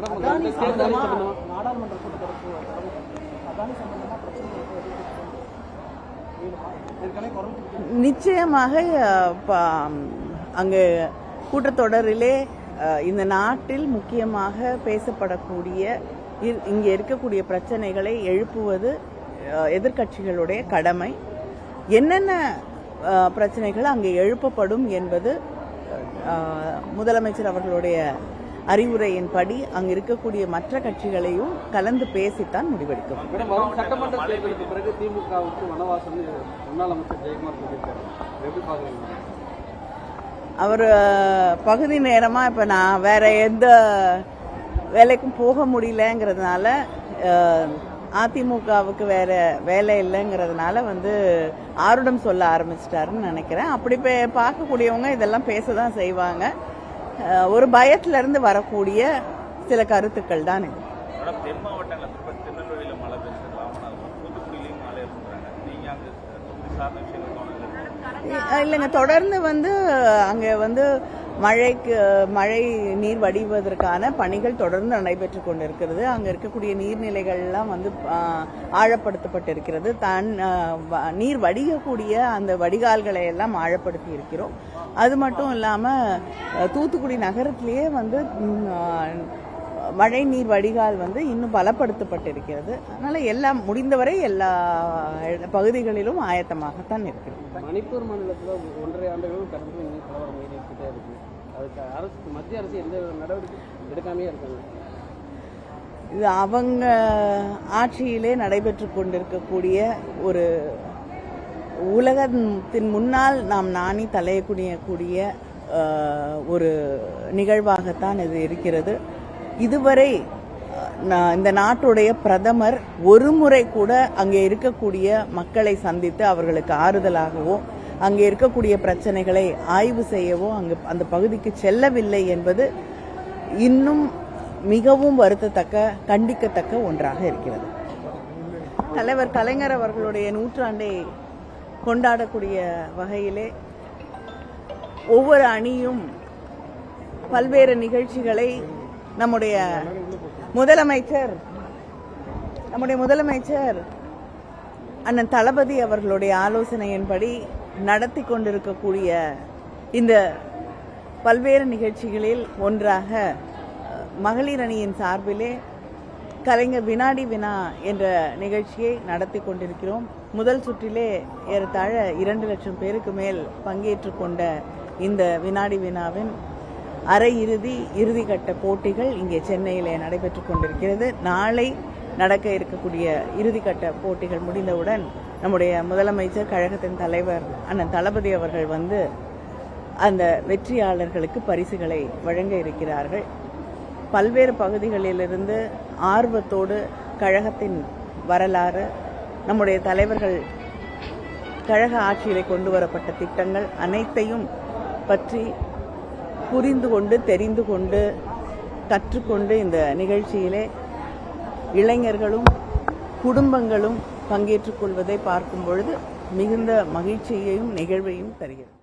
நாடாளுமன்ற கூட்டத்தொடர் அதானி சம்பந்தமா நிச்சயமாக அங்கு கூட்டத்தொடரிலே இந்த நாட்டில் முக்கியமாக பேசப்படக்கூடிய இங்கே இருக்கக்கூடிய பிரச்சனைகளை எழுப்புவது எதிர்க்கட்சிகளுடைய கடமை. என்னென்ன பிரச்சனைகள் அங்கே எழுப்பப்படும் என்பது முதலமைச்சர் அவர்களுடைய அறிவுரையின்படி அங்கு இருக்கக்கூடிய மற்ற கட்சிகளையும் கலந்து பேசித்தான் முடிவெடுக்கும். சட்டமன்ற தேர்தலுக்கு பிறகு திமுகவுக்கு வனவாசம் முன்னாள் அமைச்சர் ஜெயக்குமார் சொல்லியிருக்காரு. அவர் பகுதி நேரமா இப்ப நான் வேற எந்த வேலைக்கும் போக முடியலங்கிறதுனால அதிமுகவுக்கு வேற வேலை இல்லைங்கிறதுனால ஆருடம் சொல்ல ஆரம்பிச்சிட்டாருன்னு நினைக்கிறேன். அப்படி பார்க்கக்கூடியவங்க இதெல்லாம் பேசதான் செய்வாங்க. ஒரு பயத்துல இருந்து வரக்கூடிய சில கருத்துக்கள் தான் இது. இல்லைங்க, தொடர்ந்து அங்க மழை நீர் வடிவதற்கான பணிகள் தொடர்ந்து நடைபெற்று கொண்டிருக்கிறது. அங்க இருக்கக்கூடிய நீர்நிலைகள்லாம் ஆழப்படுத்தப்பட்டிருக்கிறது. நீர் வடிகக்கூடிய அந்த வடிகால்களை எல்லாம் ஆழப்படுத்தி இருக்கிறோம். அது மட்டும் இல்லாம தூத்துக்குடி நகரத்திலேயே மழை நீர் வடிகால் இன்னும் பலப்படுத்தப்பட்டிருக்கிறது. அதனால எல்லாம் முடிந்தவரை எல்லா பகுதிகளிலும் ஆயத்தமாகத்தான் இருக்கிறது. மணிப்பூர் மாநிலத்தில் 1.5 ஆண்டுகளும் கடந்து கலவரம் நீடிக்கிட்டே இருக்கு. அதுக்கு மத்திய அரசு எந்த நடவடிக்கை எடுக்காமே இருக்காங்க. இது அவங்க ஆட்சியிலே நடைபெற்று கொண்டிருக்கக்கூடிய ஒரு உலகத்தின் முன்னால் நாம் நாணி தலையக்கூடிய ஒரு நிகழ்வாகத்தான் இது இருக்கிறது. இதுவரை இந்த நாட்டுடைய பிரதமர் ஒரு முறை கூட அங்கே இருக்கக்கூடிய மக்களை சந்தித்து அவர்களுக்கு ஆறுதலாகவோ அங்கே இருக்கக்கூடிய பிரச்சனைகளை ஆய்வு செய்யவோ அந்த பகுதிக்கு செல்லவில்லை என்பது இன்னும் மிகவும் வருத்தத்தக்க கண்டிக்கத்தக்க ஒன்றாக இருக்கிறது. தலைவர் கலைஞர் அவர்களுடைய 100ஆண்டை கொண்டாடக்கூடிய வகையிலே ஒவ்வொரு அணியும் பல்வேறு நிகழ்ச்சிகளை நம்முடைய முதலமைச்சர் அண்ணன் தளபதி அவர்களுடைய ஆலோசனையின்படி நடத்தி கொண்டிருக்கக்கூடிய இந்த பல்வேறு நிகழ்ச்சிகளில் ஒன்றாக மகளிர் அணியின் சார்பிலே கலைஞர் வினாடி வினா என்ற நிகழ்ச்சியை நடத்தி கொண்டிருக்கிறோம். முதல் சுற்றிலே ஏறத்தாழ 2 லட்சம் பேருக்கு மேல் பங்கேற்று கொண்ட இந்த வினாடி வினாவின் இறுதிக்கட்ட போட்டிகள் இங்கே சென்னையிலே நடைபெற்று கொண்டிருக்கிறது. நாளை நடக்க இருக்கக்கூடிய இறுதிக்கட்ட போட்டிகள் முடிந்தவுடன் நம்முடைய முதலமைச்சர் கழகத்தின் தலைவர் அண்ணன் தளபதி அவர்கள் அந்த வெற்றியாளர்களுக்கு பரிசுகளை வழங்க இருக்கிறார்கள். பல்வேறு பகுதிகளிலிருந்து ஆர்வத்தோடு கழகத்தின் வரலாறு, நம்முடைய தலைவர்கள் கழக ஆட்சியிலே கொண்டு வரப்பட்ட திட்டங்கள் அனைத்தையும் பற்றி புரிந்து கொண்டு தெரிந்து கொண்டு கற்றுக்கொண்டு இந்த நிகழ்ச்சியிலே இளைஞர்களும் குடும்பங்களும் பங்கேற்றுக் கொள்வதை பார்க்கும் பொழுது மிகுந்த மகிழ்ச்சியையும் நிகழ்வையும் தருகிறது.